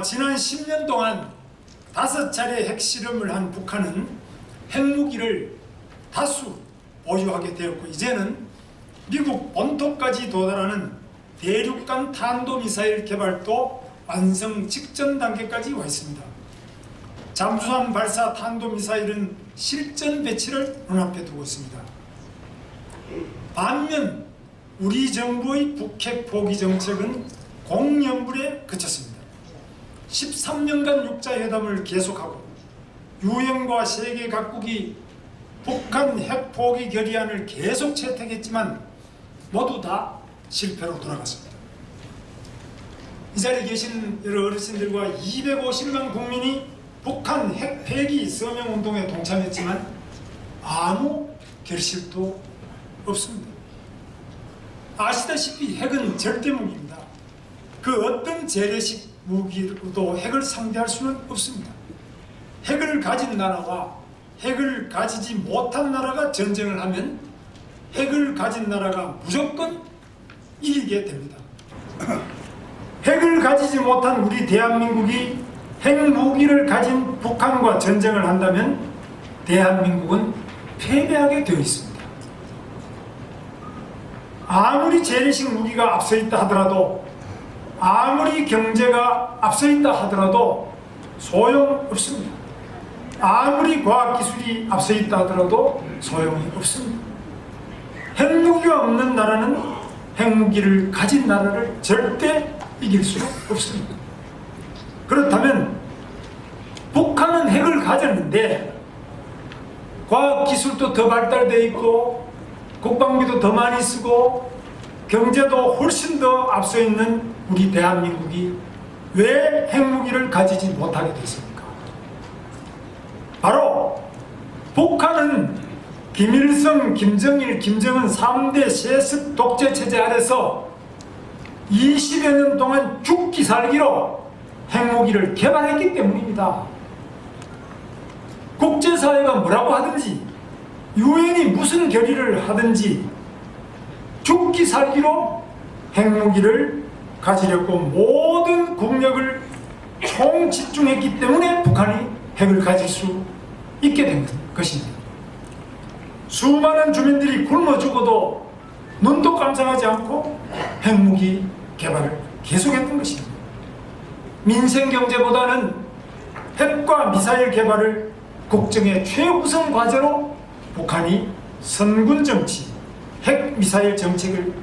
지난 10년 동안 5차례 핵실험을 한 북한은 핵무기를 다수 보유하게 되었고, 이제는 미국 본토까지 도달하는 대륙간 탄도미사일 개발도 완성 직전 단계까지 와 있습니다. 잠수함 발사 탄도미사일은 실전 배치를 눈앞에 두고 있습니다. 반면 우리 정부의 북핵 포기 정책은 공연불에 그쳤습니다. 13년간 육자회담을 계속하고 유엔과 세계 각국이 북한 핵 포기 결의안을 계속 채택했지만 모두 다 실패로 돌아갔습니다. 이 자리에 계신 여러 어르신들과 250만 국민이 북한 핵 폐기 서명 운동에 동참했지만 아무 결실도 없습니다. 아시다시피 핵은 절대무기입니다. 그 어떤 재래식 무기로도 핵을 상대할 수는 없습니다. 핵을 가진 나라와 핵을 가지지 못한 나라가 전쟁을 하면 핵을 가진 나라가 무조건 이기게 됩니다. 핵을 가지지 못한 우리 대한민국이 핵무기를 가진 북한과 전쟁을 한다면 대한민국은 패배하게 되어 있습니다. 아무리 재래식 무기가 앞서 있다 하더라도, 아무리 경제가 앞서 있다 하더라도 소용없습니다. 아무리 과학기술이 앞서 있다 하더라도 소용이 없습니다. 핵무기가 없는 나라는 핵무기를 가진 나라를 절대 이길 수 없습니다. 그렇다면 북한은 핵을 가졌는데 과학기술도 더 발달되어 있고 국방비도 더 많이 쓰고 경제도 훨씬 더 앞서 있는 우리 대한민국이 왜 핵무기를 가지지 못하게 됐습니까? 바로 북한은 김일성, 김정일, 김정은 3대 세습 독재 체제 아래서 20여 년 동안 죽기 살기로 핵무기를 개발했기 때문입니다. 국제사회가 뭐라고 하든지 유엔이 무슨 결의를 하든지 죽기 살기로 핵무기를 가지려고 모든 국력을 총집중했기 때문에 북한이 핵을 가질 수 있게 된 것입니다. 수많은 주민들이 굶어 죽어도 눈도 깜짝하지 않고 핵무기 개발을 계속했던 것입니다. 민생경제보다는 핵과 미사일 개발을 국정의 최우선 과제로 북한이 선군정치, 핵미사일 정책을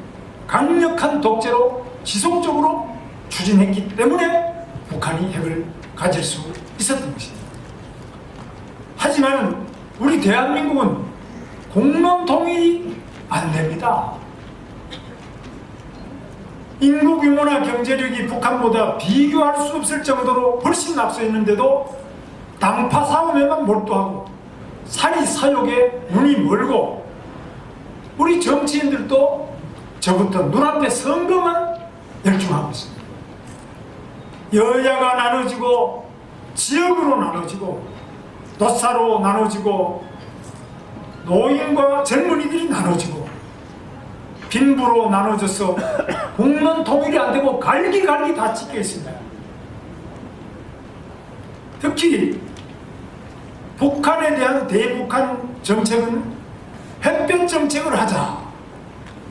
강력한 독재로 지속적으로 추진했기 때문에 북한이 핵을 가질 수 있었던 것입니다. 하지만 우리 대한민국은 공론통일이 안 됩니다. 인구 규모나 경제력이 북한보다 비교할 수 없을 정도로 훨씬 앞서 있는데도 당파 싸움에만 몰두하고 사리 사욕에 눈이 멀고 우리 정치인들도 저부터 눈앞에 선거만 열중하고 있습니다. 여야가 나눠지고 지역으로 나눠지고 노사로 나눠지고 노인과 젊은이들이 나눠지고 빈부로 나눠져서 국론 통일이 안 되고 갈기갈기 다 찢겨 있습니다. 특히 북한에 대한 대북한 정책은 햇볕 정책을 하자,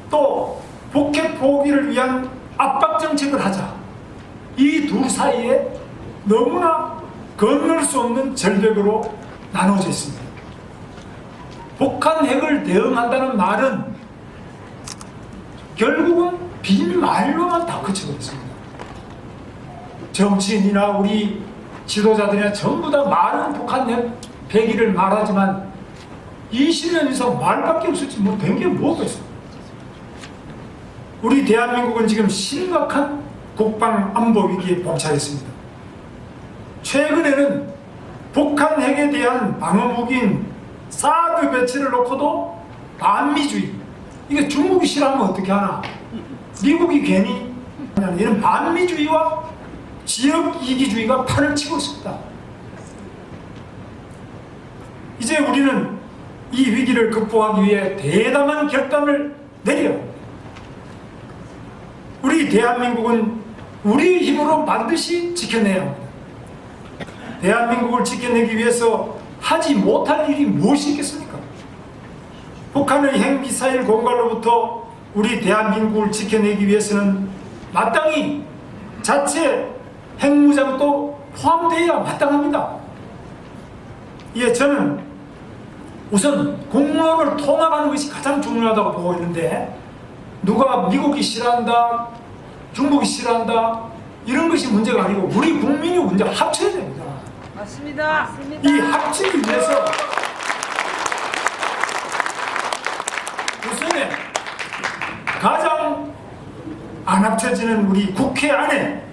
또 북핵 포기를 위한 압박 정책을 하자, 이 둘 사이에 너무나 건널 수 없는 절벽으로 나눠져 있습니다. 북한 핵을 대응한다는 말은 결국은 빈말로만 다 그쳐버렸습니다. 정치인이나 우리 지도자들이나 전부 다 말은 북한 핵 폐기를 말하지만 20년 이상 말밖에 없었지 뭐 된 게 뭐가 있습니까? 우리 대한민국은 지금 심각한 국방 안보 위기에 봉착했습니다. 최근에는 북한 핵에 대한 방어 무기인 사드 배치를 놓고도 반미주의, 이게 중국이 싫어하면 어떻게 하나, 미국이 괜히 이런 반미주의와 지역 이기주의가 판을 치고 있습니다. 이제 우리는 이 위기를 극복하기 위해 대담한 결단을 내려야 합니다. 우리 대한민국은 우리 힘으로 반드시 지켜내야 합니다. 대한민국을 지켜내기 위해서 하지 못할 일이 무엇이 있겠습니까? 북한의 핵미사일 공갈로부터 우리 대한민국을 지켜내기 위해서는 마땅히 자체 핵무장도 포함되어야 마땅합니다. 예, 저는 우선 공무원을 통합하는 것이 가장 중요하다고 보고 있는데, 누가 미국이 싫어한다, 중국이 싫어한다, 이런 것이 문제가 아니고 우리 국민이 먼저 합쳐야 됩니다. 맞습니다. 이 합치기 위해서 우선에 가장 안 합쳐지는 우리 국회 안에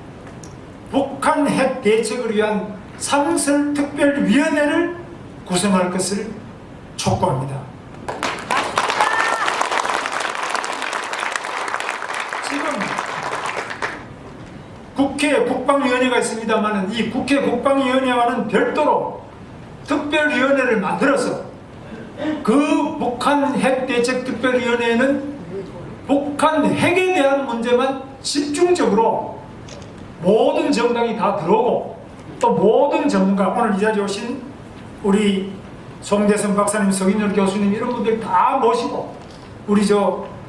북한 핵 대책을 위한 상설특별위원회를 구성할 것을 촉구합니다. 지금 국회 국방위원회가 있습니다만 이 국회 국방위원회와는 별도로 특별위원회를 만들어서 그 북한 핵대책특별위원회에는 북한 핵에 대한 문제만 집중적으로 모든 정당이 다 들어오고, 또 모든 전문가, 오늘 이 자리에 오신 우리 송대선 박사님, 서인열 교수님 이런 분들 다 모시고, 우리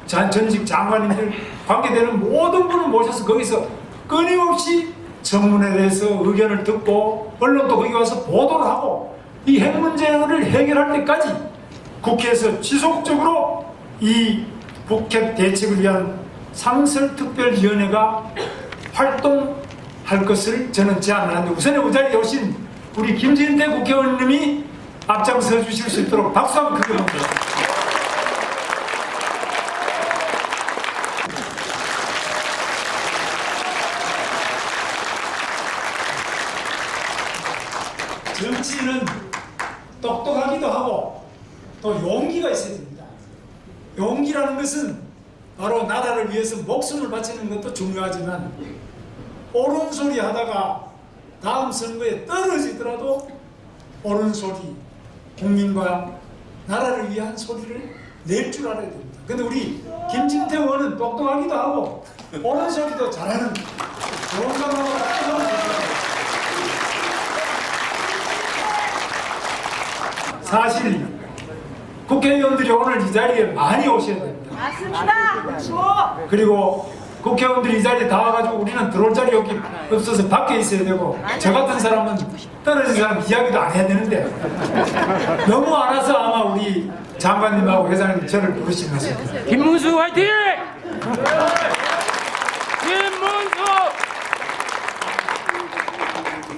전직 장관님들 관계되는 모든 분을 모셔서 거기서 끊임없이 전문에 대해서 의견을 듣고, 언론도 거기 와서 보도를 하고, 이 핵 문제를 해결할 때까지 국회에서 지속적으로 이 북핵 대책을 위한 상설특별위원회가 활동할 것을 저는 제안을 하는데, 우선에 이 자리에 오신 우리 김진태 국회의원님이 앞장서 주실 수 있도록 박수 한번 크게 보내주세요. 정치는 똑똑하기도 하고 또 용기가 있어야 됩니다. 용기라는 것은 바로 나라를 위해서 목숨을 바치는 것도 중요하지만, 옳은 소리 하다가 다음 선거에 떨어지더라도 옳은 소리, 국민과 나라를 위한 소리를 낼 줄 알아야 됩니다. 근데 우리 김진태 의원은 똑똑하기도 하고 옳은 소리도 잘하는 좋은 사람하고 사실 국회의원들이 오늘 이 자리에 많이 오셔야 됩니다. 맞습니다. 그리고 국회의원들이 이 자리에 다 와가지고 우리는 들어올 자리 여기 없어서 밖에 있어야 되고, 저 같은 사람은 떨어진 사람 이야기도 안 해야 되는데 너무 안 와서 아마 우리 장관님하고 회장님 저를 부르신 것입니다. 김문수 화이팅! 김문수!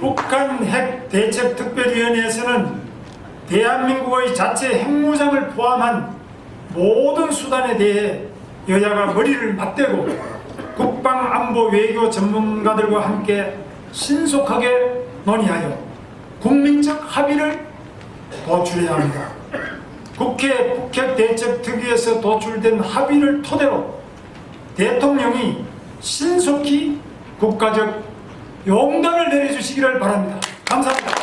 북한 핵 대책 특별위원회에서는 대한민국의 자체 핵무장을 포함한 모든 수단에 대해 여야가 머리를 맞대고 국방, 안보, 외교 전문가들과 함께 신속하게 논의하여 국민적 합의를 도출해야 합니다. 국회 북핵 대책 특위에서 도출된 합의를 토대로 대통령이 신속히 국가적 용단을 내려주시기를 바랍니다. 감사합니다.